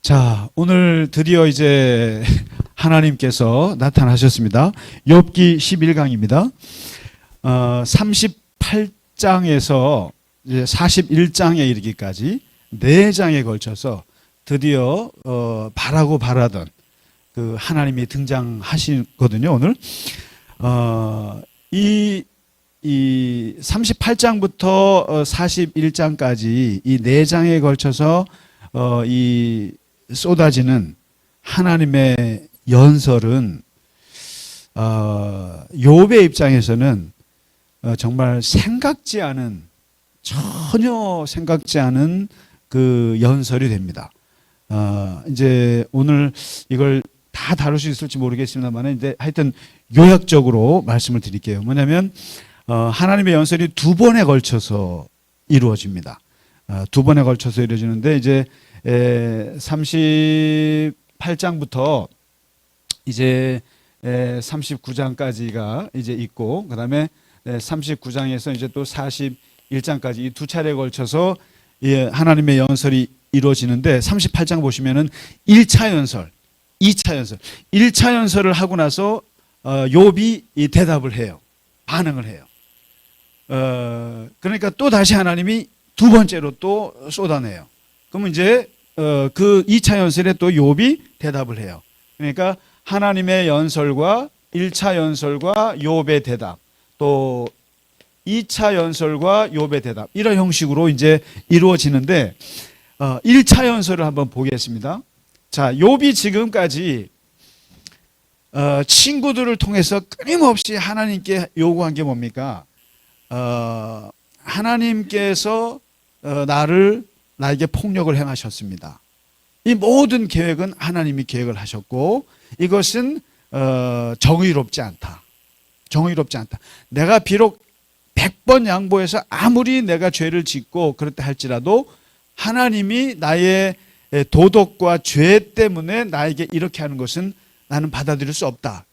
자, 오늘 드디어 이제 하나님께서 나타나셨습니다. 욥기 11강입니다. 38장에서 이제 41장에 이르기까지 4장에 걸쳐서 드디어 바라고 바라던 그 하나님이 등장하시거든요. 오늘 이 38장부터 41장까지 이 4장에 걸쳐서 이 쏟아지는 하나님의 연설은 욥의 입장에서는 정말 전혀 생각지 않은 그 연설이 됩니다. 이제 오늘 이걸 다 다룰 수 있을지 모르겠습니다만, 이제 하여튼 요약적으로 말씀을 드릴게요. 뭐냐면 하나님의 연설이 2번에 걸쳐서 이루어집니다. 2번에 걸쳐서 이루어지는데, 이제 38장부터 이제 39장까지가 이제 있고, 그 다음에 39장에서 이제 또 41장까지 이 2차례에 걸쳐서 하나님의 연설이 이루어지는데, 38장 보시면은 1차 연설, 2차 연설, 1차 연설을 하고 나서 욥이 이 대답을 해요. 반응을 해요. 그러니까 또 다시 하나님이 2번째로 또 쏟아내요. 그러면 이제 그 2차 연설에 또 욥이 대답을 해요. 그러니까 하나님의 연설과 1차 연설과 욥의 대답, 또 2차 연설과 욥의 대답, 이런 형식으로 이제 이루어지는데, 1차 연설을 한번 보겠습니다. 자, 욥이 지금까지 친구들을 통해서 끊임없이 하나님께 요구한 게 뭡니까? 하나님께서 나에게 폭력을 행하셨습니다. 이 모든 계획은 하나님이 계획을 하셨고, 이것은 정의롭지 않다. 정의롭지 않다. 내가 비록 100번 양보해서 아무리 내가 죄를 짓고 그렇다 할지라도 하나님이 나의 도덕과 죄 때문에 나에게 이렇게 하는 것은 나는 받아들일 수 없다.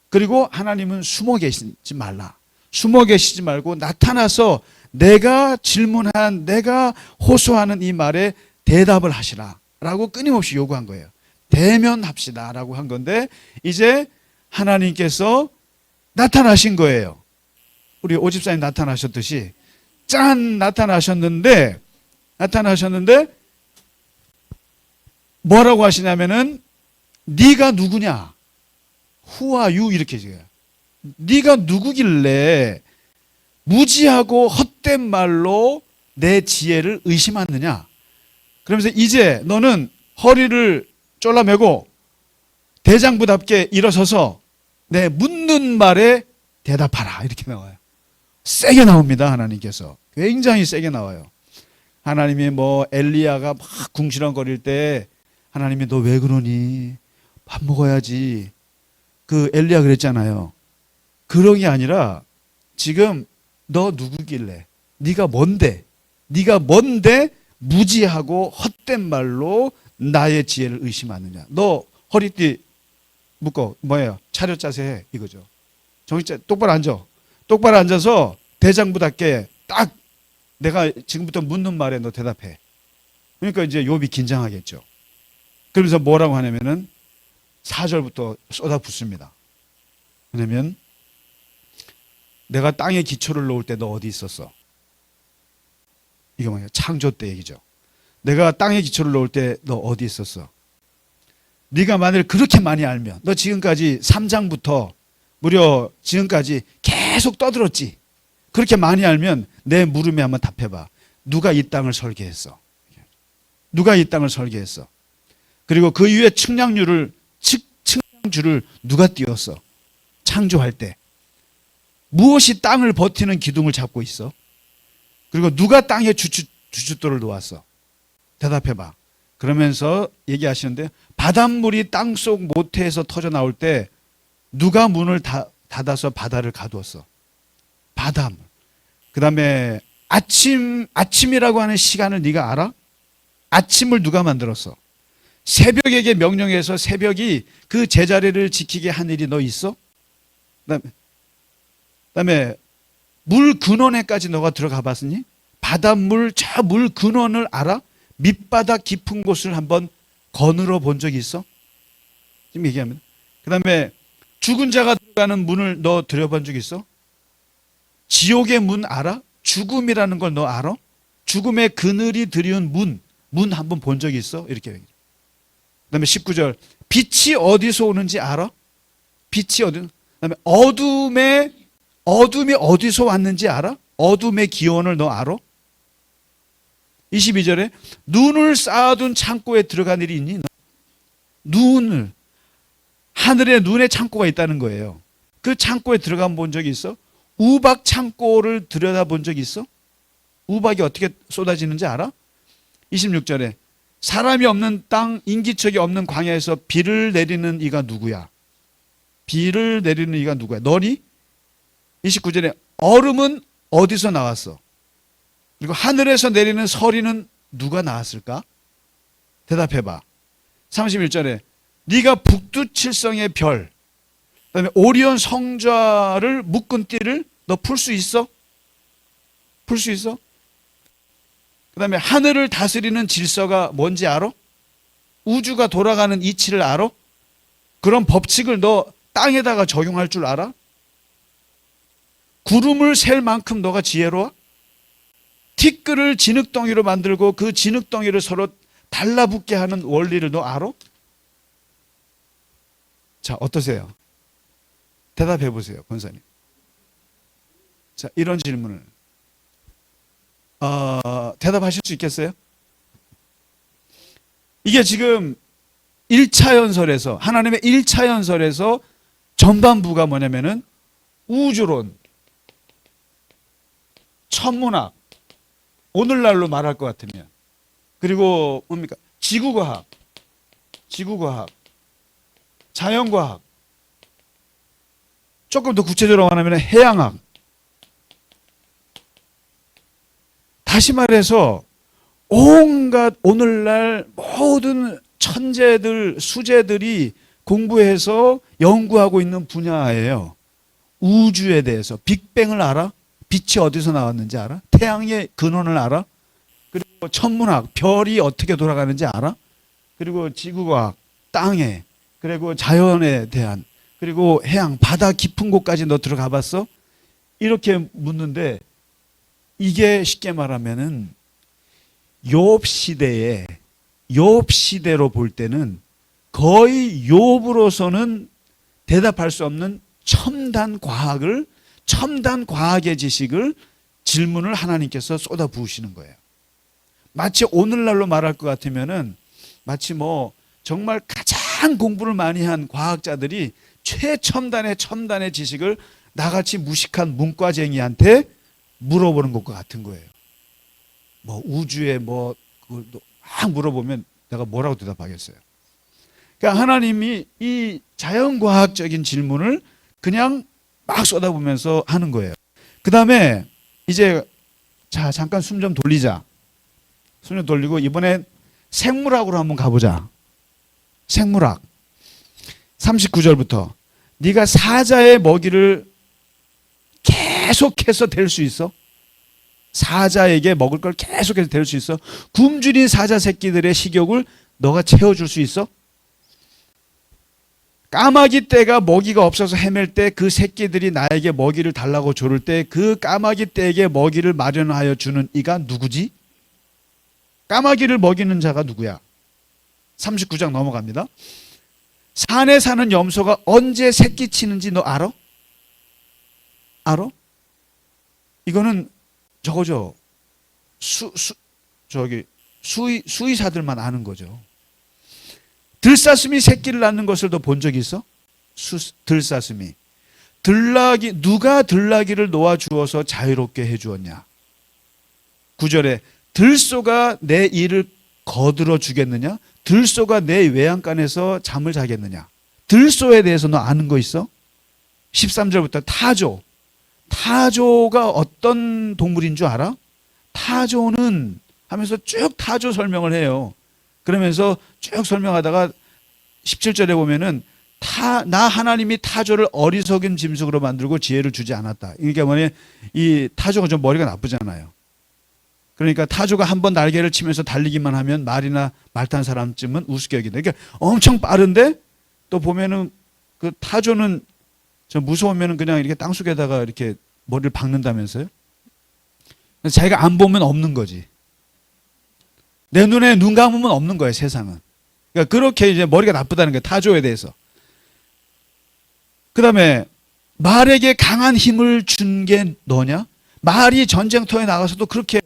그리고 하나님은 숨어 계시지 말라. 숨어 계시지 말고 나타나서 내가 질문한, 내가 호소하는 이 말에 대답을 하시라 라고 끊임없이 요구한 거예요. 대면합시다 라고 한 건데, 이제 하나님께서 나타나신 거예요. 우리 오집사님 나타나셨듯이 짠 나타나셨는데 뭐라고 하시냐면은, 네가 누구냐? Who are you? 이렇게 해요. 네가 누구길래 무지하고 헛된 말로 내 지혜를 의심하느냐? 그러면서 이제 너는 허리를 졸라매고 대장부답게 일어서서 내 묻는 말에 대답하라. 이렇게 나와요. 세게 나옵니다. 하나님께서 굉장히 세게 나와요. 하나님이 엘리야가 막 궁시렁거릴 때 하나님이 너 왜 그러니? 밥 먹어야지. 그 엘리야 그랬잖아요. 그런 게 아니라 지금 너 누구길래, 네가 뭔데 무지하고 헛된 말로 나의 지혜를 의심하느냐? 너 허리띠 묶어 뭐예요? 차렷 자세 해, 이거죠. 정신 똑바로 앉아. 똑바로 앉아서 대장부답게 딱 내가 지금부터 묻는 말에 너 대답해. 그러니까 이제 욥이 긴장하겠죠. 그러면서 뭐라고 하냐면은 4절부터 쏟아붓습니다. 왜냐면 내가 땅에 기초를 놓을 때 너 어디 있었어? 이거 뭐예요? 창조 때 얘기죠. 내가 땅에 기초를 놓을 때 너 어디 있었어? 네가 만일 그렇게 많이 알면, 너 지금까지 3장부터 무려 지금까지 계속 떠들었지. 그렇게 많이 알면 내 물음에 한번 답해봐. 누가 이 땅을 설계했어? 누가 이 땅을 설계했어? 그리고 그 위에 측량줄을 누가 띄웠어? 창조할 때 무엇이 땅을 버티는 기둥을 잡고 있어? 그리고 누가 땅에 주춧돌을 놓았어? 대답해봐. 그러면서 얘기하시는데, 바닷물이 땅속 모태에서 터져 나올 때 누가 문을 닫아서 바다를 가두었어? 바닷물. 그 다음에 아침이라고 하는 시간을 네가 알아? 아침을 누가 만들었어? 새벽에게 명령해서 새벽이 그 제자리를 지키게 한 일이 너 있어? 그다음에 물 근원에까지 너가 들어가 봤으니? 바닷물 저 물 근원을 알아? 밑바닥 깊은 곳을 한번 거느러 본 적이 있어? 지금 얘기합니다. 그 다음에 죽은 자가 들어가는 문을 너 들여본 적 있어? 지옥의 문 알아? 죽음이라는 걸 너 알아? 죽음의 그늘이 드리운 문 한번 본 적이 있어? 이렇게 얘기해요. 그 다음에 19절, 빛이 어디서 오는지 알아? 빛이 그 다음에 어둠이 어디서 왔는지 알아? 어둠의 기원을 너 알아? 22절에 눈을 쌓아둔 창고에 들어간 일이 있니? 눈을, 하늘에 눈의 창고가 있다는 거예요. 그 창고에 들어가 본 적이 있어? 우박 창고를 들여다본 적이 있어? 우박이 어떻게 쏟아지는지 알아? 26절에 사람이 없는 땅, 인기척이 없는 광야에서 비를 내리는 이가 누구야? 비를 내리는 이가 누구야? 너니? 29절에 얼음은 어디서 나왔어? 그리고 하늘에서 내리는 서리는 누가 나왔을까? 대답해봐. 31절에 네가 북두칠성의 별, 그다음에 오리온 성좌를 묶은 띠를 너 풀 수 있어? 풀 수 있어? 그다음에 하늘을 다스리는 질서가 뭔지 알아? 우주가 돌아가는 이치를 알아? 그런 법칙을 너 땅에다가 적용할 줄 알아? 구름을 셀 만큼 너가 지혜로워? 티끌을 진흙덩이로 만들고 그 진흙덩이를 서로 달라붙게 하는 원리를 너 알아? 자, 어떠세요? 대답해 보세요, 권사님. 자, 이런 질문을 대답하실 수 있겠어요? 이게 지금 1차 연설에서, 하나님의 1차 연설에서 전반부가 뭐냐면은 우주론, 천문학, 오늘날로 말할 것 같으면, 그리고 뭡니까? 지구과학, 자연과학, 조금 더 구체적으로 말하면 해양학. 다시 말해서 온갖 오늘날 모든 천재들, 수재들이 공부해서 연구하고 있는 분야예요. 우주에 대해서. 빅뱅을 알아? 빛이 어디서 나왔는지 알아? 태양의 근원을 알아? 그리고 천문학, 별이 어떻게 돌아가는지 알아? 그리고 지구과학, 땅에, 그리고 자연에 대한, 그리고 해양, 바다 깊은 곳까지 너 들어가 봤어? 이렇게 묻는데, 이게 쉽게 말하면은 욥 시대로 볼 때는 거의 욥으로서는 대답할 수 없는 첨단 과학의 지식을, 질문을 하나님께서 쏟아 부으시는 거예요. 마치 오늘날로 말할 것 같으면은 마치 뭐 정말 가장 공부를 많이 한 과학자들이 최첨단의 지식을 나같이 무식한 문과쟁이한테 물어보는 것과 같은 거예요. 뭐 우주에 뭐 그걸 막 물어보면 내가 뭐라고 대답하겠어요? 그러니까 하나님이 이 자연과학적인 질문을 그냥 막 쏟아보면서 하는 거예요. 그 다음에 이제 자 잠깐 숨 좀 돌리자. 숨 좀 돌리고 이번엔 생물학으로 한번 가보자. 생물학 39절부터 네가 사자의 먹이를 계속해서 댈 수 있어? 사자에게 먹을 걸 계속해서 댈 수 있어? 굶주린 사자 새끼들의 식욕을 너가 채워줄 수 있어? 까마귀 떼가 먹이가 없어서 헤맬 때 그 새끼들이 나에게 먹이를 달라고 조를 때 그 까마귀 떼에게 먹이를 마련하여 주는 이가 누구지? 까마귀를 먹이는 자가 누구야? 39장 넘어갑니다. 산에 사는 염소가 언제 새끼 치는지 너 알아? 알아? 이거는 저거죠. 수의사들만 아는 거죠. 들사슴이 새끼를 낳는 것을 너 본 적 있어? 들사슴이. 누가 들나귀를 놓아주어서 자유롭게 해주었냐? 9절에 들소가 내 이를 거들어 주겠느냐? 들소가 내 외양간에서 잠을 자겠느냐? 들소에 대해서 너 아는 거 있어? 13절부터 타조가 어떤 동물인 줄 알아? 타조는 하면서 쭉 타조 설명을 해요. 그러면서 쭉 설명하다가 17절에 보면은 나 하나님이 타조를 어리석은 짐승으로 만들고 지혜를 주지 않았다. 이게 뭐냐? 이 타조가 좀 머리가 나쁘잖아요. 그러니까 타조가 한번 날개를 치면서 달리기만 하면 말이나 말 탄 사람쯤은 우습게 여긴다. 그러니까 엄청 빠른데 또 보면은 그 타조는 저 무서우면은 그냥 이렇게 땅속에다가 이렇게 머리를 박는다면서요? 자기가 안 보면 없는 거지. 내 눈에 눈 감으면 없는 거예요, 세상은. 그러니까 그렇게 이제 머리가 나쁘다는 거예요, 타조에 대해서. 그 다음에 말에게 강한 힘을 준 게 너냐? 말이 전쟁터에 나가서도 그렇게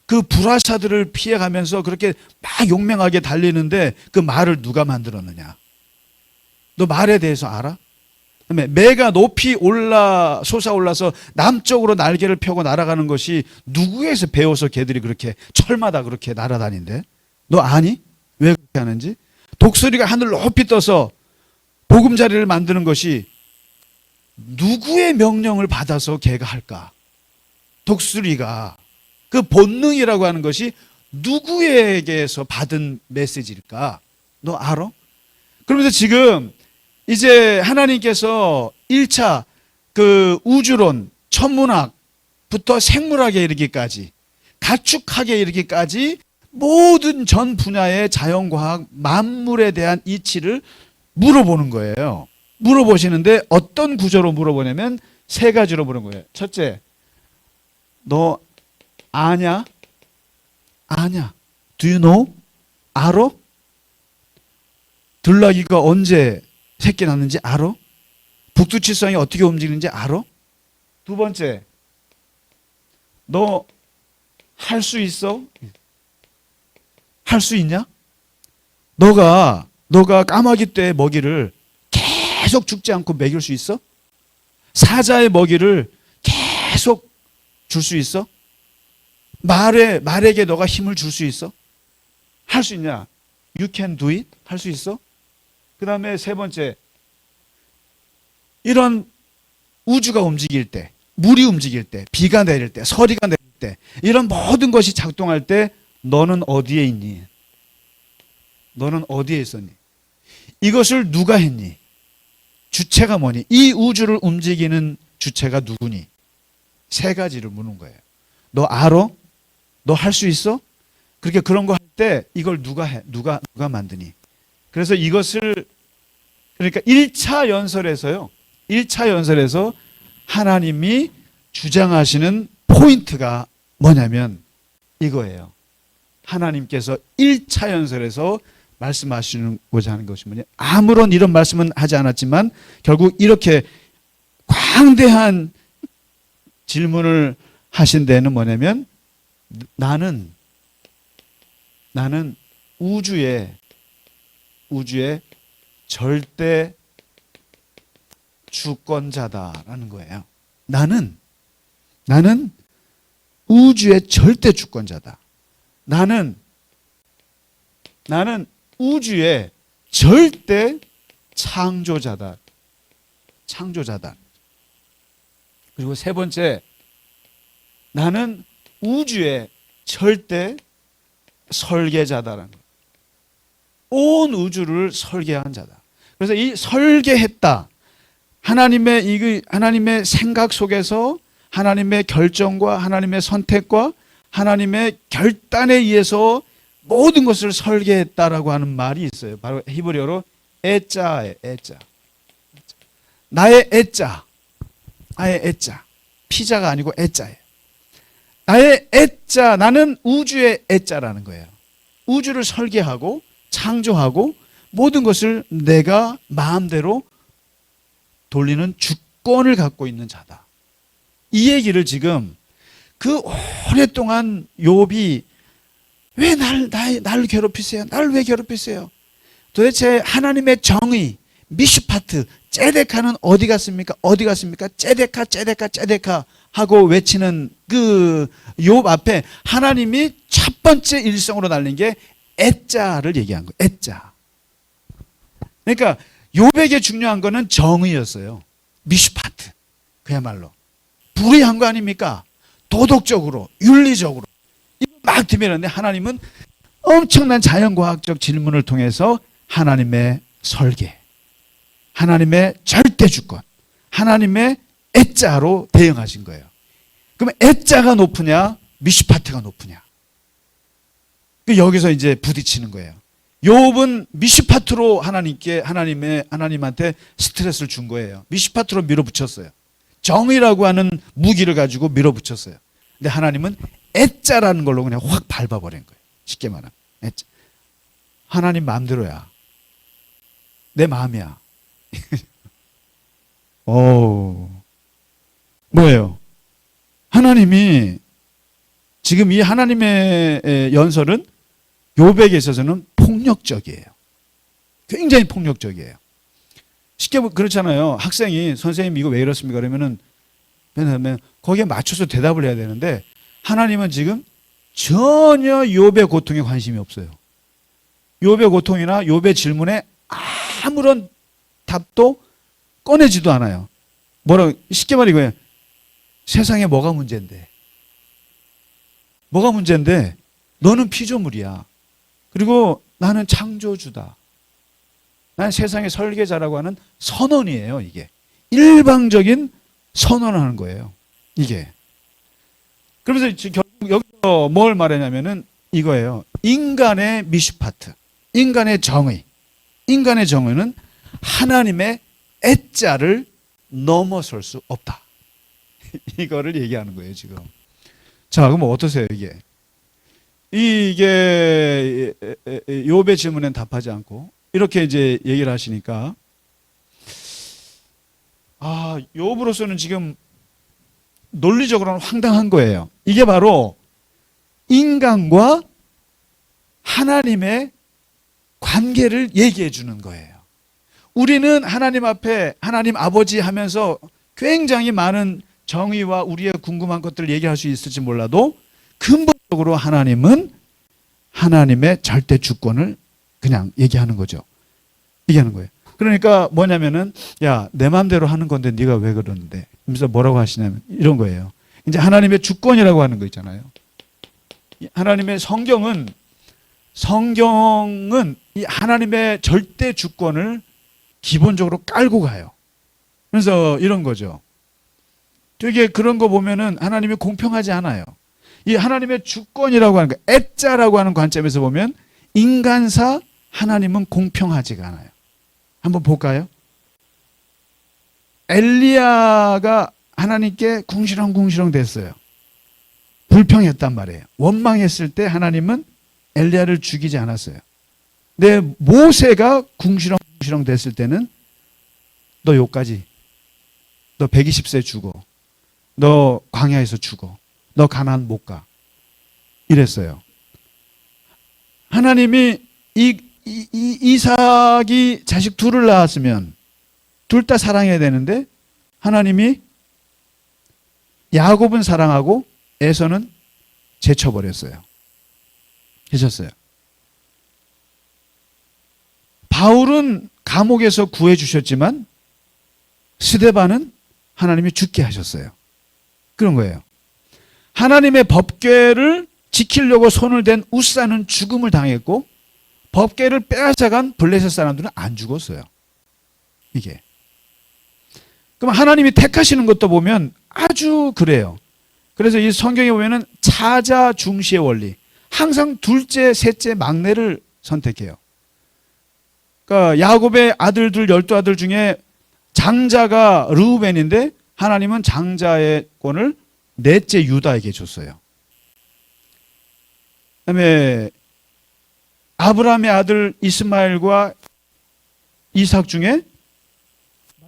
그 불화사들을 피해가면서 그렇게 막 용맹하게 달리는데 그 말을 누가 만들었느냐? 너 말에 대해서 알아? 그다음에 매가 높이 솟아올라서 남쪽으로 날개를 펴고 날아가는 것이 누구에서 배워서 걔들이 그렇게 철마다 그렇게 날아다닌대? 너 아니? 왜 그렇게 하는지? 독수리가 하늘 높이 떠서 보금자리를 만드는 것이 누구의 명령을 받아서 걔가 할까? 독수리가 그 본능이라고 하는 것이 누구에게서 받은 메시지일까? 너 알아? 그러면서 지금 이제 하나님께서 1차 그 우주론, 천문학부터 생물학에 이르기까지, 가축학에 이르기까지 모든 전 분야의 자연과학, 만물에 대한 이치를 물어보는 거예요. 물어보시는데 어떤 구조로 물어보냐면 세 가지로 물은 거예요. 첫째, 너 아냐? 아냐? Do you know? 알아? 들나귀가 언제 새끼 낳는지 알아? 북두칠성이 어떻게 움직이는지 알아? 두 번째, 너 할 수 있어? 할 수 있냐? 너가 까마귀 떼 먹이를 계속 죽지 않고 먹일 수 있어? 사자의 먹이를 계속 줄 수 있어? 말에게 너가 힘을 줄 수 있어? 할 수 있냐? You can do it? 할 수 있어? 그 다음에 세 번째, 이런 우주가 움직일 때, 물이 움직일 때, 비가 내릴 때, 서리가 내릴 때, 이런 모든 것이 작동할 때 너는 어디에 있니? 너는 어디에 있었니? 이것을 누가 했니? 주체가 뭐니? 이 우주를 움직이는 주체가 누구니? 세 가지를 묻는 거예요. 너 알아? 너 할 수 있어? 그렇게 그런 거 할 때 이걸 누가 해? 누가 만드니? 그래서 이것을 그러니까 1차 연설에서요. 1차 연설에서 하나님이 주장하시는 포인트가 뭐냐면 이거예요. 하나님께서 1차 연설에서 말씀하시고자 하는 것이 뭐냐? 아무런 이런 말씀은 하지 않았지만 결국 이렇게 광대한 질문을 하신 데는 뭐냐면 나는 우주의 절대 주권자다라는 거예요. 나는 우주의 절대 주권자다. 나는 우주의 절대 창조자다. 그리고 세 번째, 나는 우주의 절대 설계자다라는 거예요. 온 우주를 설계한 자다. 그래서 이 설계했다. 하나님의 생각 속에서 하나님의 결정과 하나님의 선택과 하나님의 결단에 의해서 모든 것을 설계했다라고 하는 말이 있어요. 바로 히브리어로 에자예요. 에자. 나의 에자. 피자가 아니고 에자예요. 나의 에자, 나는 우주의 에자라는 거예요. 우주를 설계하고 창조하고 모든 것을 내가 마음대로 돌리는 주권을 갖고 있는 자다. 이 얘기를 지금 그 오랫동안 욥이 왜 날 괴롭히세요? 날 왜 괴롭히세요? 도대체 하나님의 정의, 미슈파트, ጼ데카는 어디 갔습니까? 어디 갔습니까? ጼ데카 하고 외치는 그 욥 앞에 하나님이 첫 번째 일성으로 날린 게 에자를 얘기한 거예요. 에자. 그러니까 욥에게 중요한 거는 정의였어요. 미슈파트. 그야말로 불의한 거 아닙니까? 도덕적으로, 윤리적으로 이거 막 들이밀었는데 하나님은 엄청난 자연과학적 질문을 통해서 하나님의 설계, 하나님의 절대 주권, 하나님의 에자로 대응하신 거예요. 그러면 에자가 높으냐, 미슈파트가 높으냐? 여기서 이제 부딪히는 거예요. 욥은 미시파트로 하나님한테 스트레스를 준 거예요. 미시파트로 밀어붙였어요. 정의라고 하는 무기를 가지고 밀어붙였어요. 근데 하나님은 애자라는 걸로 그냥 확 밟아버린 거예요. 쉽게 말하면 애자. 하나님 마음대로야. 내 마음이야. 뭐예요? 하나님이 지금 이 하나님의 연설은 욥에게 있어서는 폭력적이에요. 굉장히 폭력적이에요. 쉽게 그렇잖아요. 학생이 선생님 이거 왜 이렇습니까? 그러면은 거기에 맞춰서 대답을 해야 되는데 하나님은 지금 전혀 욥의 고통에 관심이 없어요. 욥의 고통이나 욥의 질문에 아무런 답도 꺼내지도 않아요. 쉽게 말해 이거예요. 세상에 뭐가 문제인데? 뭐가 문제인데? 너는 피조물이야. 그리고 나는 창조주다. 나는 세상의 설계자라고 하는 선언이에요, 이게. 일방적인 선언을 하는 거예요, 이게. 그러면서 결국 여기서 뭘 말하냐면은 이거예요. 인간의 미슈파트, 인간의 정의. 인간의 정의는 하나님의 애자를 넘어설 수 없다. 이거를 얘기하는 거예요, 지금. 자, 그럼 어떠세요, 이게? 이게 욥의 질문엔 답하지 않고 이렇게 이제 얘기를 하시니까 욥으로서는 지금 논리적으로는 황당한 거예요. 이게 바로 인간과 하나님의 관계를 얘기해 주는 거예요. 우리는 하나님 앞에 하나님 아버지 하면서 굉장히 많은 정의와 우리의 궁금한 것들을 얘기할 수 있을지 몰라도 근본적으로 하나님은 하나님의 절대 주권을 그냥 얘기하는 거죠. 얘기하는 거예요. 그러니까 뭐냐면은 야, 내 마음대로 하는 건데 네가 왜 그러는데? 그래서 뭐라고 하시냐면 이런 거예요. 이제 하나님의 주권이라고 하는 거 있잖아요. 하나님의 성경은 이 하나님의 절대 주권을 기본적으로 깔고 가요. 그래서 이런 거죠. 되게 그런 거 보면은 하나님이 공평하지 않아요. 이 하나님의 주권이라고 하는 거, 애자라고 하는 관점에서 보면 인간사 하나님은 공평하지가 않아요. 한번 볼까요? 엘리야가 하나님께 궁시렁궁시렁 됐어요. 불평했단 말이에요. 원망했을 때 하나님은 엘리야를 죽이지 않았어요. 근데 모세가 궁시렁궁시렁 됐을 때는 너 요까지, 너 120세 죽어, 너 광야에서 죽어, 너 가나안 못 가. 이랬어요. 하나님이 이삭이 자식 둘을 낳았으면 둘 다 사랑해야 되는데 하나님이 야곱은 사랑하고 에서는 제쳐버렸어요. 계셨어요. 바울은 감옥에서 구해주셨지만 스데반은 하나님이 죽게 하셨어요. 그런 거예요. 하나님의 법궤를 지키려고 손을 댄 우사는 죽음을 당했고 법궤를 빼앗아간 블레셋 사람들은 안 죽었어요. 이게. 그럼 하나님이 택하시는 것도 보면 아주 그래요. 그래서 이 성경에 보면은 차자 중시의 원리. 항상 둘째, 셋째, 막내를 선택해요. 그러니까 야곱의 아들들 12아들 중에 장자가 르우벤인데 하나님은 장자의 권을 넷째 유다에게 줬어요. 그다음에 아브라함의 아들 이스마엘과 이삭 중에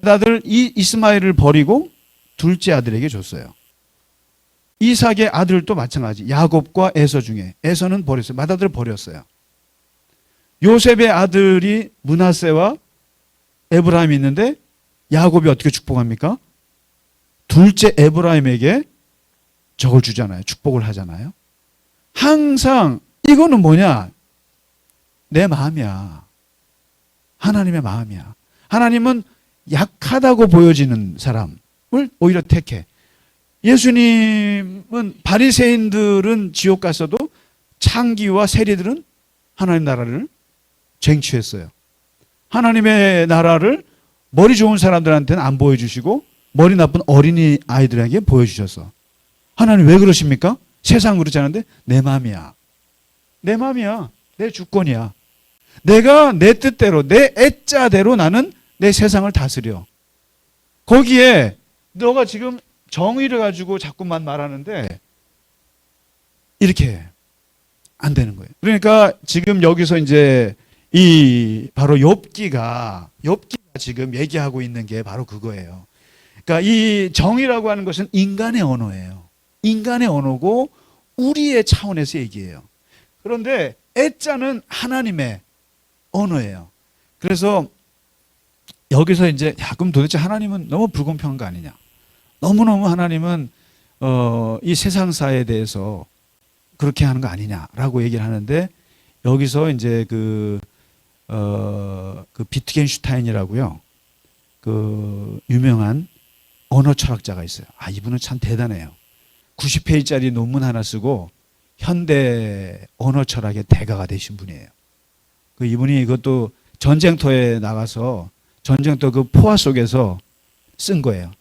맏아들 이스마엘을 버리고 둘째 아들에게 줬어요. 이삭의 아들도 마찬가지. 야곱과 에서 중에 에서는 버렸어요. 맏아들을 버렸어요. 요셉의 아들이 므낫세와 에브라임이 있는데 야곱이 어떻게 축복합니까? 둘째 에브라임에게 저걸 주잖아요. 축복을 하잖아요. 항상 이거는 뭐냐? 내 마음이야. 하나님의 마음이야. 하나님은 약하다고 보여지는 사람을 오히려 택해. 예수님은 바리새인들은 지옥 갔어도 창기와 세리들은 하나님 나라를 쟁취했어요. 하나님의 나라를 머리 좋은 사람들한테는 안 보여주시고 머리 나쁜 어린이 아이들에게 보여주셨어. 하나님 왜 그러십니까? 세상 그렇지 않은데 내 마음이야. 내 마음이야. 내 주권이야. 내가 내 뜻대로, 내 애자대로 나는 내 세상을 다스려. 거기에 너가 지금 정의를 가지고 자꾸만 말하는데 이렇게 안 되는 거예요. 그러니까 지금 여기서 이제 이 바로 욥기가 지금 얘기하고 있는 게 바로 그거예요. 그러니까 이 정의라고 하는 것은 인간의 언어예요. 인간의 언어고 우리의 차원에서 얘기해요. 그런데 애자는 하나님의 언어예요. 그래서 여기서 이제 그럼 도대체 하나님은 너무 불공평한 거 아니냐? 너무너무 하나님은 이 세상사에 대해서 그렇게 하는 거 아니냐라고 얘기를 하는데 여기서 이제 그 비트겐슈타인이라고요. 그 유명한 언어 철학자가 있어요. 이분은 참 대단해요. 90페이지짜리 논문 하나 쓰고 현대 언어 철학의 대가가 되신 분이에요. 그 이분이 이것도 전쟁터에 나가서 전쟁터 그 포화 속에서 쓴 거예요.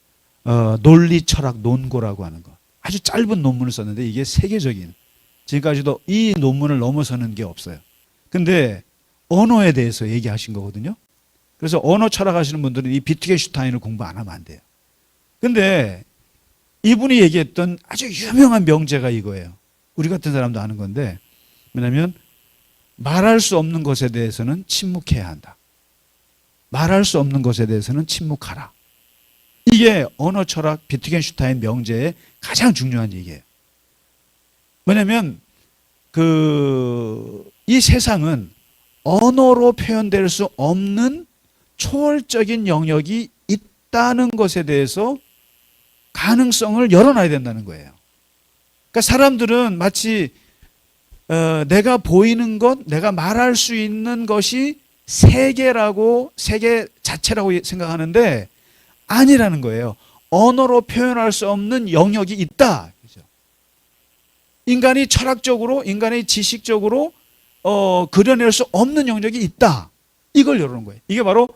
논리 철학 논고라고 하는 거. 아주 짧은 논문을 썼는데 이게 세계적인, 지금까지도 이 논문을 넘어서는 게 없어요. 근데 언어에 대해서 얘기하신 거거든요. 그래서 언어 철학 하시는 분들은 이 비트겐슈타인을 공부 안 하면 안 돼요. 근데 이분이 얘기했던 아주 유명한 명제가 이거예요. 우리 같은 사람도 아는 건데, 뭐냐면 말할 수 없는 것에 대해서는 침묵해야 한다. 말할 수 없는 것에 대해서는 침묵하라. 이게 언어 철학 비트겐슈타인 명제의 가장 중요한 얘기예요. 뭐냐면 이 세상은 언어로 표현될 수 없는 초월적인 영역이 있다는 것에 대해서 가능성을 열어놔야 된다는 거예요. 그러니까 사람들은 마치 내가 보이는 것, 내가 말할 수 있는 것이 세계 자체라고 생각하는데 아니라는 거예요. 언어로 표현할 수 없는 영역이 있다. 인간이 철학적으로, 인간이 지식적으로 그려낼 수 없는 영역이 있다. 이걸 열어놓은 거예요. 이게 바로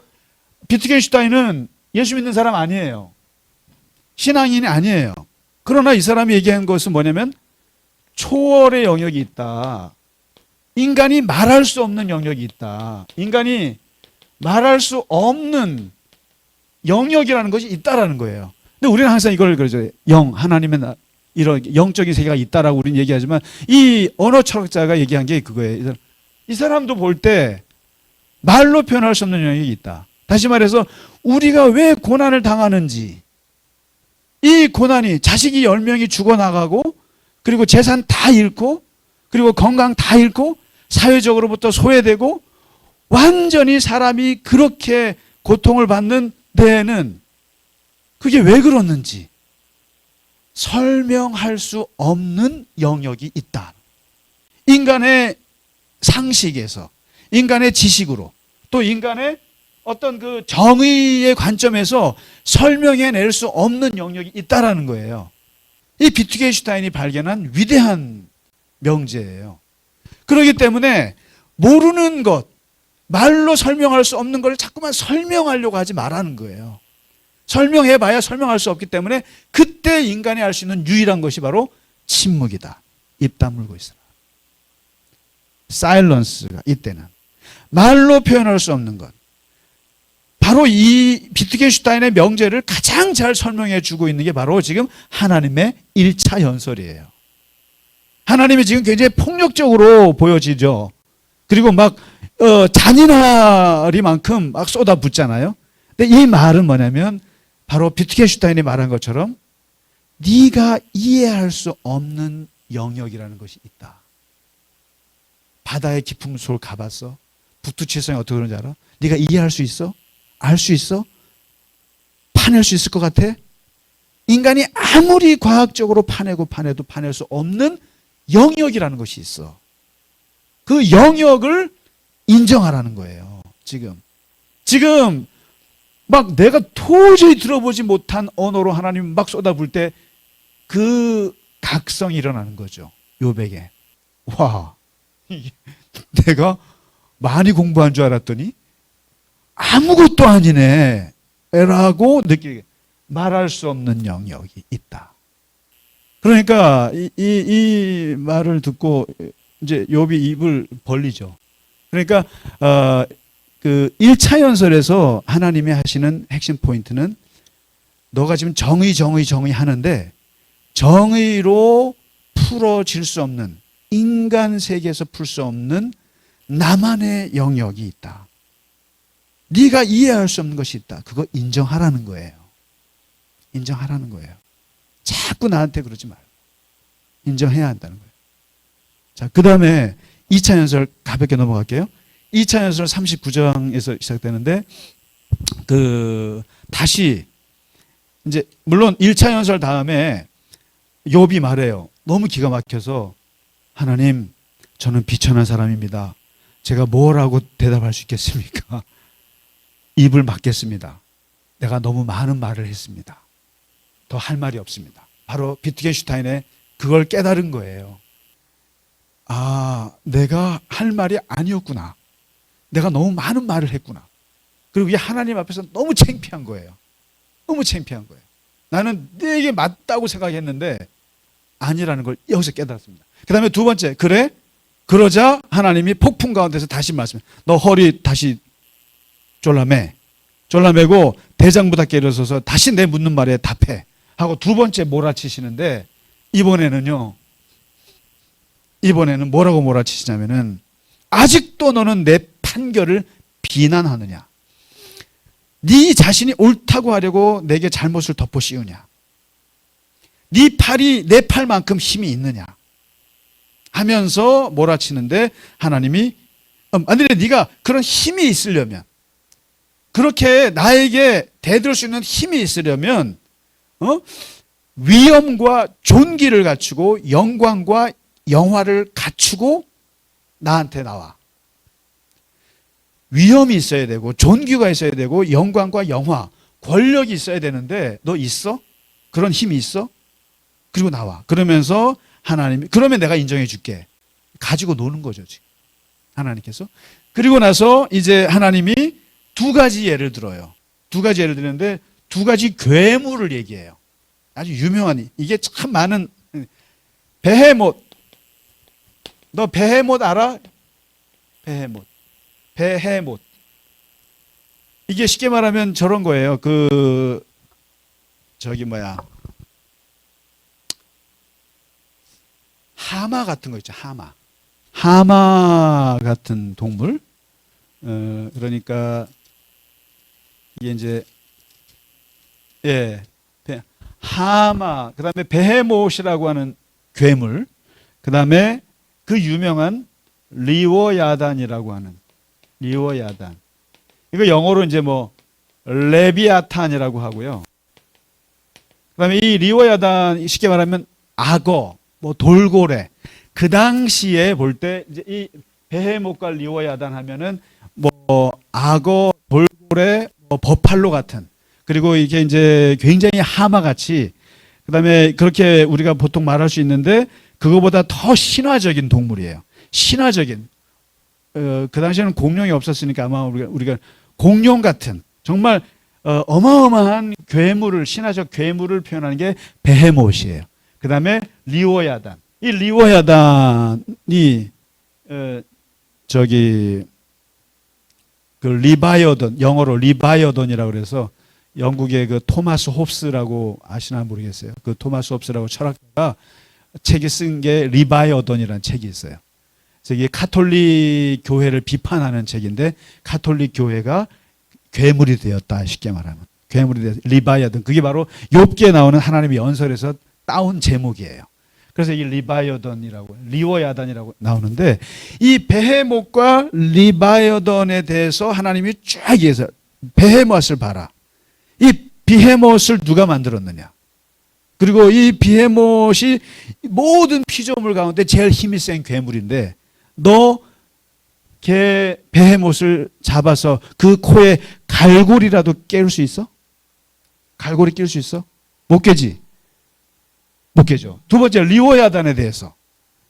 비트겐슈타인은 예수 믿는 사람 아니에요. 신앙인이 아니에요. 그러나 이 사람이 얘기한 것은 뭐냐면 초월의 영역이 있다. 인간이 말할 수 없는 영역이 있다. 인간이 말할 수 없는 영역이라는 것이 있다라는 거예요. 근데 우리는 항상 이걸 그러죠. 하나님의 이런 영적인 세계가 있다라고 우리는 얘기하지만 이 언어 철학자가 얘기한 게 그거예요. 이 사람도 볼 때 말로 표현할 수 없는 영역이 있다. 다시 말해서 우리가 왜 고난을 당하는지, 이 고난이 자식이 10명이 죽어나가고 그리고 재산 다 잃고 그리고 건강 다 잃고 사회적으로부터 소외되고 완전히 사람이 그렇게 고통을 받는 데에는 그게 왜 그렇는지 설명할 수 없는 영역이 있다. 인간의 상식에서, 인간의 지식으로, 또 인간의 어떤 그 정의의 관점에서 설명해낼 수 없는 영역이 있다라는 거예요. 이 비트겐슈타인이 발견한 위대한 명제예요. 그렇기 때문에 모르는 것, 말로 설명할 수 없는 걸 자꾸만 설명하려고 하지 말라는 거예요. 설명해봐야 설명할 수 없기 때문에 그때 인간이 할 수 있는 유일한 것이 바로 침묵이다. 입 다물고 있어라. 사일런스가 이때는 말로 표현할 수 없는 것. 바로 이 비트겐슈타인의 명제를 가장 잘 설명해 주고 있는 게 바로 지금 하나님의 1차 연설이에요. 하나님이 지금 굉장히 폭력적으로 보여지죠. 그리고 막 잔인하리만큼 막 쏟아붓잖아요. 근데 이 말은 뭐냐면 바로 비트겐슈타인이 말한 것처럼 네가 이해할 수 없는 영역이라는 것이 있다. 바다의 깊은 속을 가봤어? 북두칠성이 어떻게 그런지 알아? 네가 이해할 수 있어? 알 수 있어? 파낼 수 있을 것 같아? 인간이 아무리 과학적으로 파내도 파낼 수 없는 영역이라는 것이 있어. 그 영역을 인정하라는 거예요. 지금 막 내가 도저히 들어보지 못한 언어로 하나님 막 쏟아부을 때 그 각성이 일어나는 거죠. 욥에게. 와, 내가 많이 공부한 줄 알았더니 아무것도 아니네 라고 느끼게, 말할 수 없는 영역이 있다. 그러니까 이 말을 듣고 이제 욥이 입을 벌리죠. 그러니까 그 1차 연설에서 하나님이 하시는 핵심 포인트는 너가 지금 정의 하는데 정의로 풀어질 수 없는, 인간 세계에서 풀 수 없는 나만의 영역이 있다. 네가 이해할 수 없는 것이 있다. 그거 인정하라는 거예요. 인정하라는 거예요. 자꾸 나한테 그러지 말고 인정해야 한다는 거예요. 자, 그 다음에 2차 연설 가볍게 넘어갈게요. 2차 연설 39장에서 시작되는데 다시 이제 물론 1차 연설 다음에 욥이 말해요. 너무 기가 막혀서 하나님, 저는 비천한 사람입니다. 제가 뭐라고 대답할 수 있겠습니까? 입을 막겠습니다. 내가 너무 많은 말을 했습니다. 더 할 말이 없습니다. 바로 비트겐슈타인의 그걸 깨달은 거예요. 아, 내가 할 말이 아니었구나. 내가 너무 많은 말을 했구나. 그리고 이게 하나님 앞에서 너무 창피한 거예요. 너무 창피한 거예요. 나는 내게 맞다고 생각했는데 아니라는 걸 여기서 깨달았습니다. 그 다음에 두 번째, 그래? 그러자 하나님이 폭풍 가운데서 다시 말씀해. 너 허리 다시 졸라매고 대장부답게 일어서서 다시 내 묻는 말에 답해. 하고 두 번째 몰아치시는데 이번에는 뭐라고 몰아치시냐면은 아직도 너는 내 판결을 비난하느냐? 네 자신이 옳다고 하려고 내게 잘못을 덮어 씌우냐? 네 팔이 내 팔만큼 힘이 있느냐? 하면서 몰아치는데 하나님이 만약에 네가 그런 힘이 있으려면, 그렇게 나에게 대들 수 있는 힘이 있으려면 위엄과 존귀를 갖추고 영광과 영화를 갖추고 나한테 나와. 위엄이 있어야 되고 존귀가 있어야 되고 영광과 영화, 권력이 있어야 되는데 너 있어? 그런 힘이 있어? 그리고 나와. 그러면서 하나님이, 그러면 내가 인정해 줄게. 가지고 노는 거죠, 지금. 하나님께서. 그리고 나서 이제 하나님이 두 가지 예를 들어요. 두 가지 예를 드는데 두 가지 괴물을 얘기해요. 아주 유명한, 이게 참 많은, 베헤못. 너 베헤못 알아? 베헤못. 이게 쉽게 말하면 저런 거예요. 하마 같은 거 있죠. 하마 같은 동물. 그러니까 이게 이제 하마, 그 다음에 베헤못이라고 하는 괴물, 그 다음에 그 유명한 리워야단이라고 하는 리워야단. 이거 영어로 이제 레비아탄이라고 하고요. 그 다음에 이 리워야단, 쉽게 말하면 악어, 돌고래. 그 당시에 볼 때 이제 이 베헤못과 리워야단 하면은 악어, 돌고래, 버팔로 같은, 그리고 이게 이제 굉장히 하마같이, 그 다음에 그렇게 우리가 보통 말할 수 있는데 그거보다 더 신화적인 동물이에요. 신화적인. 그 당시에는 공룡이 없었으니까 아마 우리가 공룡 같은 정말 어마어마한 괴물을, 신화적 괴물을 표현하는 게 베헤못이에요. 그 다음에 리워야단. 이 리워야단이 그 리바이어던, 영어로 리바이어던이라고 그래서 영국의 그 토마스 홉스라고 아시나 모르겠어요. 그 토마스 홉스라고 철학자가 책이 쓴 게 리바이어던이라는 책이 있어요. 그래서 이게 카톨릭 교회를 비판하는 책인데 카톨릭 교회가 괴물이 되었다, 쉽게 말하면. 괴물이 되었다. 리바이어던. 그게 바로 욥기에 나오는 하나님의 연설에서 따온 제목이에요. 그래서 이 리바이어던이라고, 리워야단이라고 나오는데 이 베헤못과 리바이어던에 대해서 하나님이 쫙 얘기해서 베헤못을 봐라. 이 비헤못을 누가 만들었느냐? 그리고 이 비헤못이 모든 피조물 가운데 제일 힘이 센 괴물인데 너 베헤못을 잡아서 그 코에 갈고리라도 깰 수 있어? 갈고리 낄 수 있어? 못 깨지. 못 깨죠. 두 번째, 리워야단에 대해서.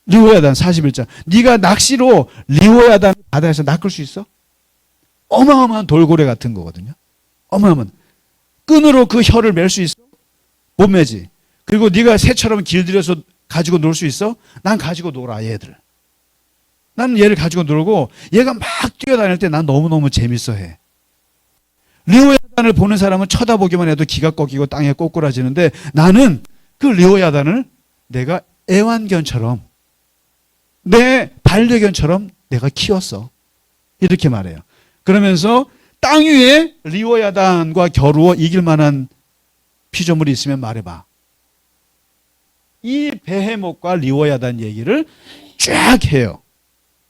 리워야단 41장. 네가 낚시로 리워야단 바다에서 낚을 수 있어? 어마어마한 돌고래 같은 거거든요. 어마어마한. 끈으로 그 혀를 맬 수 있어? 못 매지. 그리고 네가 새처럼 길들여서 가지고 놀 수 있어? 난 가지고 놀아, 얘들. 나는 얘를 가지고 놀고 얘가 막 뛰어다닐 때 난 너무너무 재밌어해. 리오야단을 보는 사람은 쳐다보기만 해도 기가 꺾이고 땅에 꼬꾸라지는데 나는 그 리오야단을 내가 애완견처럼 내 반려견처럼 내가 키웠어. 이렇게 말해요. 그러면서 땅 위에 리오야단과 겨루어 이길 만한 피조물이 있으면 말해봐. 이 베헤못과 리오야단 얘기를 쫙 해요.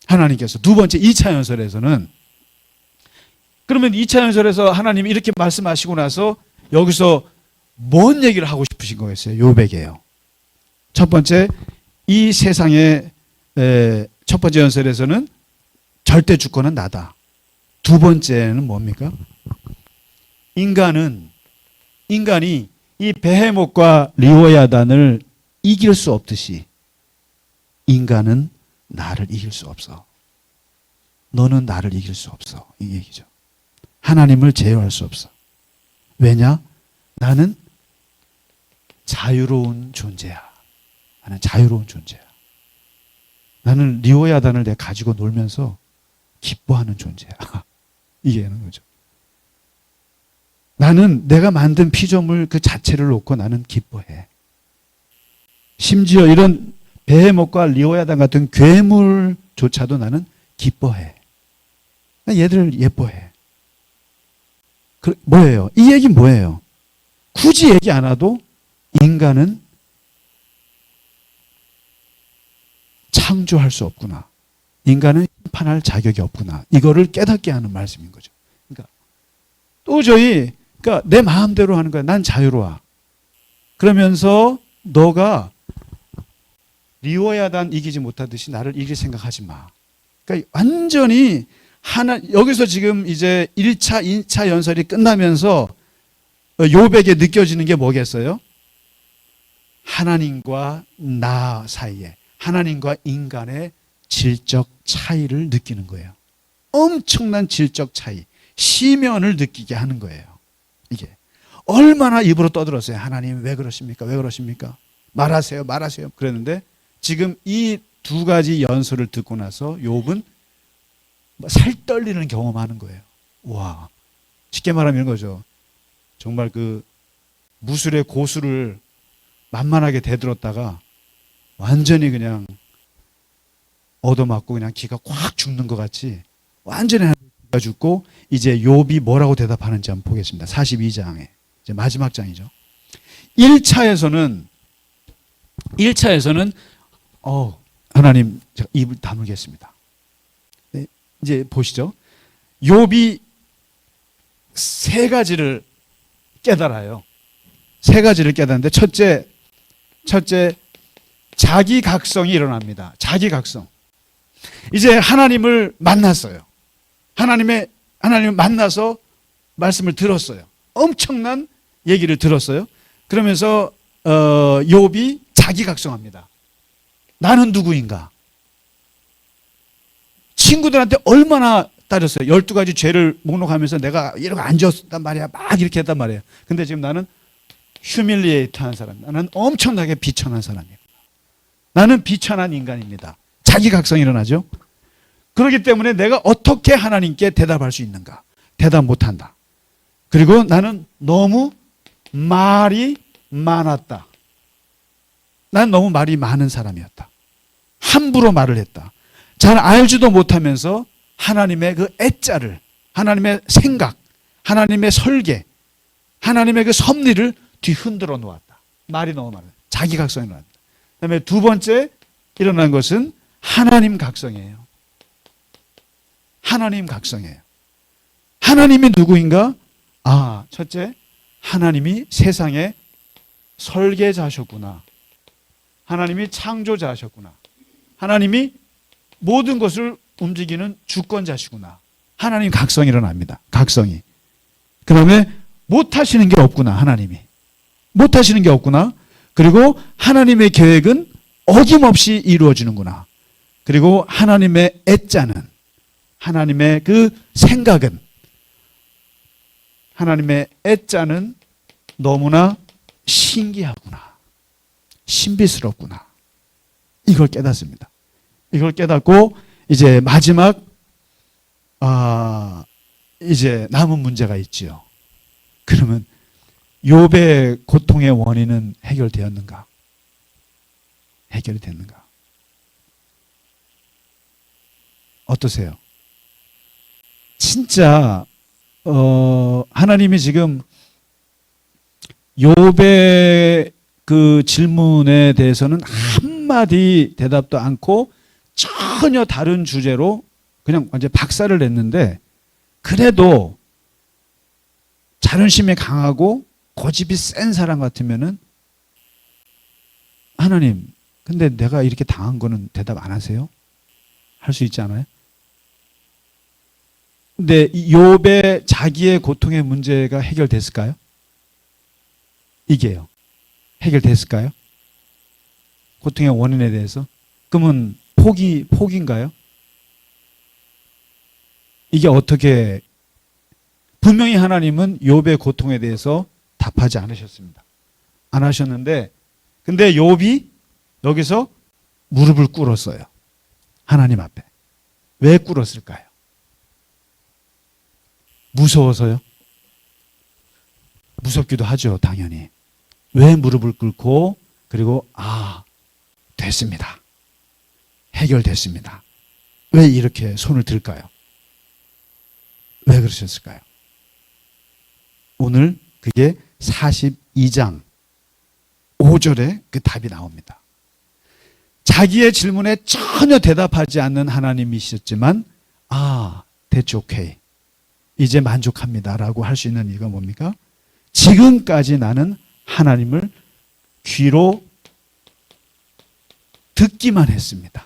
하나님께서 두 번째 2차 연설에서는. 그러면 2차 연설에서 하나님이 이렇게 말씀하시고 나서 여기서 뭔 얘기를 하고 싶으신 거겠어요? 욥에게요. 첫 번째, 이 세상의 첫 번째 연설에서는 절대 주권은 나다. 두 번째는 뭡니까? 인간이 이 베헤못과 리오야단을 이길 수 없듯이 인간은 나를 이길 수 없어. 너는 나를 이길 수 없어. 이 얘기죠. 하나님을 제어할 수 없어. 왜냐? 나는 자유로운 존재야. 나는 자유로운 존재야. 나는 리오야단을 내가 가지고 놀면서 기뻐하는 존재야. 이게 하는 거죠. 나는 내가 만든 피조물 그 자체를 놓고 나는 기뻐해. 심지어 이런 베헤못과 리오야단 같은 괴물조차도 나는 기뻐해. 얘들을 예뻐해. 뭐예요? 이 얘기 뭐예요? 굳이 얘기 안 해도 인간은 창조할 수 없구나. 인간은 심판할 자격이 없구나. 이거를 깨닫게 하는 말씀인 거죠. 그러니까 도저히 내 마음대로 하는 거야. 난 자유로워. 그러면서 너가 리오야단 이기지 못하듯이 나를 이길 생각하지 마. 그러니까 완전히 여기서 지금 이제 1차, 2차 연설이 끝나면서 욥에게 느껴지는 게 뭐겠어요? 하나님과 나 사이에, 하나님과 인간의 질적 차이를 느끼는 거예요. 엄청난 질적 차이, 시면을 느끼게 하는 거예요. 이게 얼마나 입으로 떠들었어요. 하나님 왜 그러십니까? 왜 그러십니까? 말하세요, 말하세요. 그랬는데 지금 이 두 가지 연설을 듣고 나서 욥은 살 떨리는 경험하는 거예요. 와, 쉽게 말하면 이런 거죠. 정말 그 무술의 고수를 만만하게 대들었다가 완전히 얻어맞고 기가 꽉 죽는 것 같이 완전히 기가 죽고 이제 욥이 뭐라고 대답하는지 한번 보겠습니다. 42장에 이제 마지막 장이죠. 1차에서는 하나님 제가 입을 다물겠습니다. 네, 이제 보시죠. 욥이 세 가지를 깨달아요. 세 가지를 깨닫는데 첫째 자기각성이 일어납니다. 자기각성. 이제 하나님을 만났어요. 하나님을 만나서 말씀을 들었어요. 엄청난 얘기를 들었어요. 그러면서 욥이 자기각성합니다. 나는 누구인가? 친구들한테 얼마나 따졌어요. 12가지 죄를 목록하면서 내가 이러고 앉았단 말이야. 막 이렇게 했단 말이에요. 근데 지금 나는 휴밀리에이트한 사람. 나는 엄청나게 비천한 사람이에요. 나는 비천한 인간입니다. 자기각성이 일어나죠. 그렇기 때문에 내가 어떻게 하나님께 대답할 수 있는가? 대답 못한다. 그리고 나는 너무 말이 많았다. 난 너무 말이 많은 사람이었다. 함부로 말을 했다. 잘 알지도 못하면서 하나님의 그 애자를, 하나님의 생각, 하나님의 설계, 하나님의 그 섭리를 뒤흔들어 놓았다. 말이 너무 많아요. 자기각성이 일어난다. 그다음에 두 번째 일어난 것은 하나님 각성이에요. 하나님 각성이에요. 하나님이 누구인가? 첫째, 하나님이 세상의 설계자셨구나. 하나님이 창조자셨구나. 하나님이 모든 것을 움직이는 주권자시구나. 하나님 각성이 일어납니다. 각성이. 그 다음에 못하시는 게 없구나. 하나님이. 못하시는 게 없구나. 그리고 하나님의 계획은 어김없이 이루어지는구나. 그리고 하나님의 애자는, 하나님의 그 생각은, 하나님의 애자는 너무나 신기하구나. 신비스럽구나. 이걸 깨닫습니다. 이걸 깨닫고 이제 마지막 이제 남은 문제가 있지요. 그러면 욥의 고통의 원인은 해결되었는가? 해결이 됐는가? 어떠세요? 진짜 하나님이 지금 욥의 그 질문에 대해서는 한마디 대답도 않고 전혀 다른 주제로 그냥 완전 박살을 냈는데, 그래도 자존심이 강하고 고집이 센 사람 같으면은 하나님, 근데 내가 이렇게 당한 거는 대답 안 하세요? 할 수 있지 않아요? 근데 욥의 자기의 고통의 문제가 해결됐을까요? 이게요. 해결됐을까요? 고통의 원인에 대해서? 그러면 포기인가요? 이게 어떻게, 분명히 하나님은 욥의 고통에 대해서 답하지 않으셨습니다. 안 하셨는데, 근데 욥이 여기서 무릎을 꿇었어요. 하나님 앞에. 왜 꿇었을까요? 무서워서요? 무섭기도 하죠, 당연히. 왜 무릎을 꿇고, 그리고 됐습니다. 해결됐습니다. 왜 이렇게 손을 들까요? 왜 그러셨을까요? 오늘 그게 42장 5절에 그 답이 나옵니다. 자기의 질문에 전혀 대답하지 않는 하나님이셨지만 that's okay. 이제 만족합니다 라고 할 수 있는 이유가 뭡니까? 지금까지 나는 하나님을 귀로 듣기만 했습니다.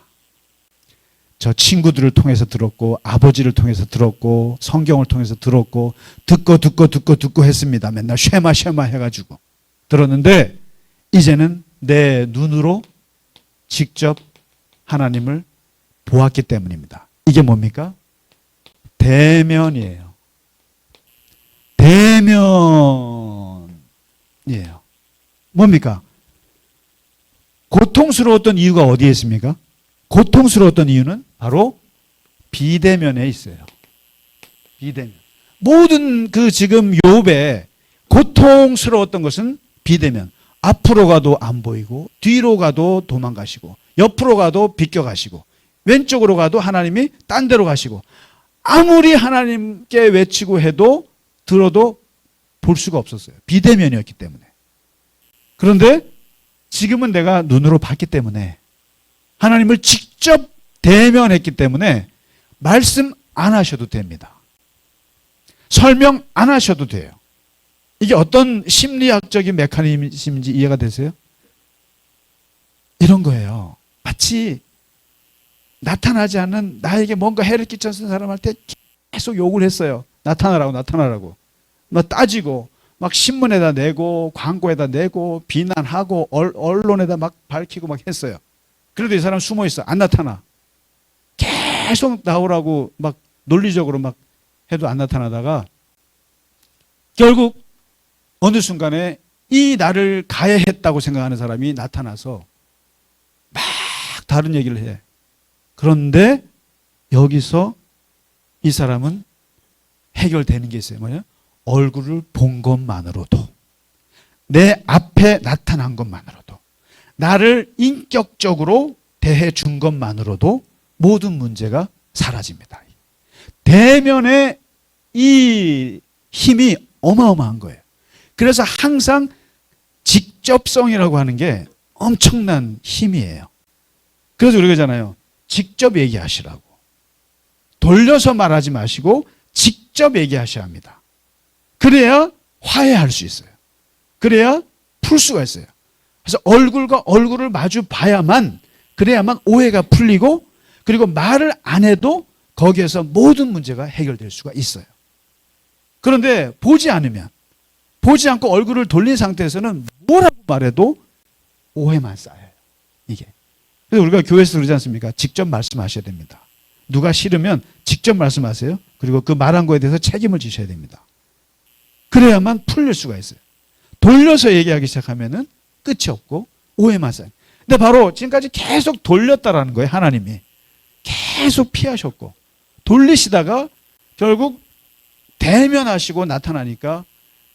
저 친구들을 통해서 들었고, 아버지를 통해서 들었고, 성경을 통해서 들었고, 듣고 했습니다. 맨날 쉐마 해가지고 들었는데, 이제는 내 눈으로 직접 하나님을 보았기 때문입니다. 이게 뭡니까? 대면이에요. 대면이에요. 뭡니까? 고통스러웠던 이유가 어디에 있습니까? 고통스러웠던 이유는 바로 비대면에 있어요. 비대면. 모든 그 지금 욥에 고통스러웠던 것은 비대면. 앞으로 가도 안 보이고, 뒤로 가도 도망가시고, 옆으로 가도 비껴가시고, 왼쪽으로 가도 하나님이 딴 데로 가시고, 아무리 하나님께 외치고 해도 들어도 볼 수가 없었어요. 비대면이었기 때문에. 그런데 지금은 내가 눈으로 봤기 때문에, 하나님을 직접 대면했기 때문에 말씀 안 하셔도 됩니다. 설명 안 하셔도 돼요. 이게 어떤 심리학적인 메커니즘인지 이해가 되세요? 이런 거예요. 마치 나타나지 않는, 나에게 뭔가 해를 끼쳤던 사람한테 계속 욕을 했어요. 나타나라고. 막 따지고, 막 신문에다 내고, 광고에다 내고, 비난하고, 언론에다 막 밝히고 막 했어요. 그래도 이 사람 숨어 있어. 안 나타나. 계속 나오라고 막 논리적으로 막 해도 안 나타나다가 결국 어느 순간에 이 나를 가해했다고 생각하는 사람이 나타나서 막 다른 얘기를 해. 그런데 여기서 이 사람은 해결되는 게 있어요. 뭐냐? 얼굴을 본 것만으로도, 내 앞에 나타난 것만으로도, 나를 인격적으로 대해 준 것만으로도 모든 문제가 사라집니다. 대면의 이 힘이 어마어마한 거예요. 그래서 항상 직접성이라고 하는 게 엄청난 힘이에요. 그래서 우리가 그러잖아요. 직접 얘기하시라고. 돌려서 말하지 마시고 직접 얘기하셔야 합니다. 그래야 화해할 수 있어요. 그래야 풀 수가 있어요. 그래서 얼굴과 얼굴을 마주 봐야만, 그래야만 오해가 풀리고, 그리고 말을 안 해도 거기에서 모든 문제가 해결될 수가 있어요. 그런데 보지 않고 얼굴을 돌린 상태에서는 뭐라고 말해도 오해만 쌓여요. 이게. 그래서 우리가 교회에서 그러지 않습니까? 직접 말씀하셔야 됩니다. 누가 싫으면 직접 말씀하세요. 그리고 그 말한 거에 대해서 책임을 지셔야 됩니다. 그래야만 풀릴 수가 있어요. 돌려서 얘기하기 시작하면은 끝이 없고 오해만 쌓여요. 근데 바로 지금까지 계속 돌렸다라는 거예요, 하나님이. 계속 피하셨고 돌리시다가 결국 대면하시고 나타나니까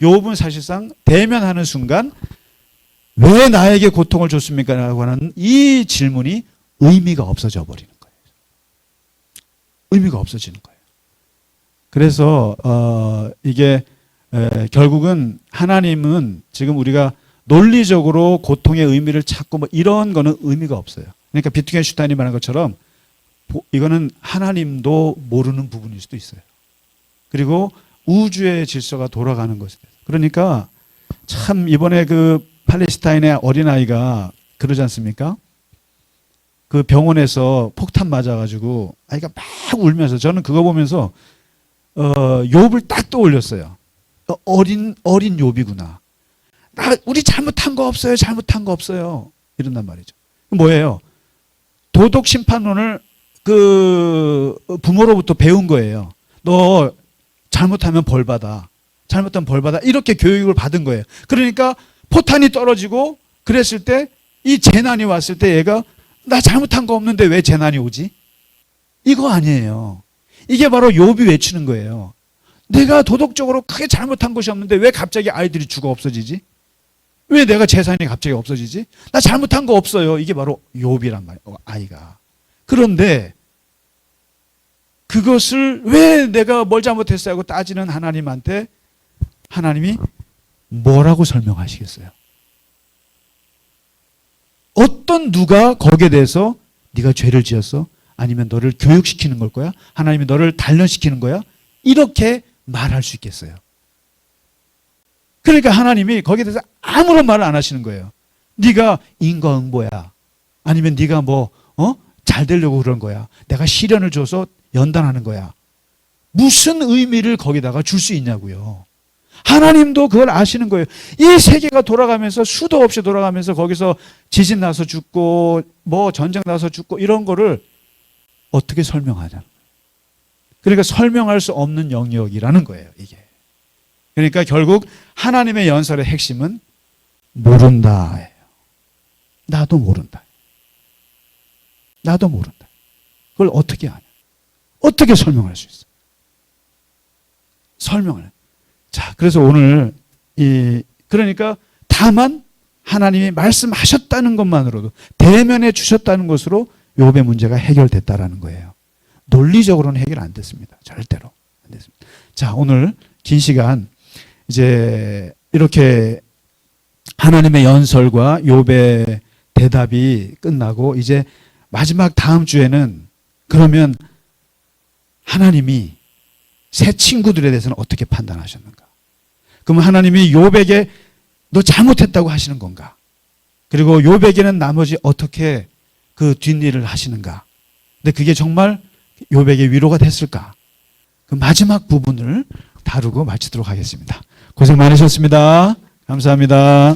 욥은 사실상 대면하는 순간 왜 나에게 고통을 줬습니까? 라고 하는 이 질문이 의미가 없어져 버리는 거예요. 의미가 없어지는 거예요. 그래서 이게 결국은 하나님은 지금 우리가 논리적으로 고통의 의미를 찾고 뭐 이런 거는 의미가 없어요. 그러니까 비트겐슈타인이 말한 것처럼 이거는 하나님도 모르는 부분일 수도 있어요. 그리고 우주의 질서가 돌아가는 것에 대해서. 그러니까 참 이번에 그 팔레스타인의 어린아이가 그러지 않습니까? 그 병원에서 폭탄 맞아가지고 아이가 막 울면서 저는 그거 보면서 욥을 딱 떠올렸어요. 어린 욥이구나. 우리 잘못한 거 없어요. 잘못한 거 없어요. 이런단 말이죠. 뭐예요? 도덕 심판론을 그 부모로부터 배운 거예요. 너 잘못하면 벌 받아. 잘못하면 벌 받아. 이렇게 교육을 받은 거예요. 그러니까 포탄이 떨어지고 그랬을 때 이 재난이 왔을 때 얘가 나 잘못한 거 없는데 왜 재난이 오지? 이거 아니에요. 이게 바로 욥이 외치는 거예요. 내가 도덕적으로 크게 잘못한 것이 없는데 왜 갑자기 아이들이 죽어 없어지지? 왜 내가 재산이 갑자기 없어지지? 나 잘못한 거 없어요. 이게 바로 욥이란 말이에요. 아이가. 그런데 그것을 왜 내가 뭘 잘못했어요 하고 따지는 하나님한테 하나님이 뭐라고 설명하시겠어요? 어떤 누가 거기에 대해서 네가 죄를 지었어? 아니면 너를 교육시키는 걸 거야? 하나님이 너를 단련시키는 거야? 이렇게 말할 수 있겠어요. 그러니까 하나님이 거기에 대해서 아무런 말을 안 하시는 거예요. 네가 인과응보야. 아니면 네가 잘 되려고 그런 거야. 내가 시련을 줘서 연단하는 거야. 무슨 의미를 거기다가 줄 수 있냐고요. 하나님도 그걸 아시는 거예요. 이 세계가 돌아가면서 수도 없이 돌아가면서 거기서 지진 나서 죽고 전쟁 나서 죽고 이런 거를 어떻게 설명하냐. 그러니까 설명할 수 없는 영역이라는 거예요. 이게. 그러니까 결국 하나님의 연설의 핵심은 모른다예요. 나도 모른다. 나도 모른다. 그걸 어떻게 아냐. 어떻게 설명할 수 있어? 설명을. 자, 그래서 오늘 그러니까 다만 하나님이 말씀하셨다는 것만으로도 대면해 주셨다는 것으로 욥의 문제가 해결됐다라는 거예요. 논리적으로는 해결 안 됐습니다. 절대로 안 됐습니다. 자, 오늘 긴 시간 이제 이렇게 하나님의 연설과 욥의 대답이 끝나고 이제 마지막 다음 주에는 그러면 하나님이 새 친구들에 대해서는 어떻게 판단하셨는가? 그럼 하나님이 욥에게 너 잘못했다고 하시는 건가? 그리고 욥에게는 나머지 어떻게 그 뒷일을 하시는가? 근데 그게 정말 욥에게 위로가 됐을까? 그 마지막 부분을 다루고 마치도록 하겠습니다. 고생 많으셨습니다. 감사합니다.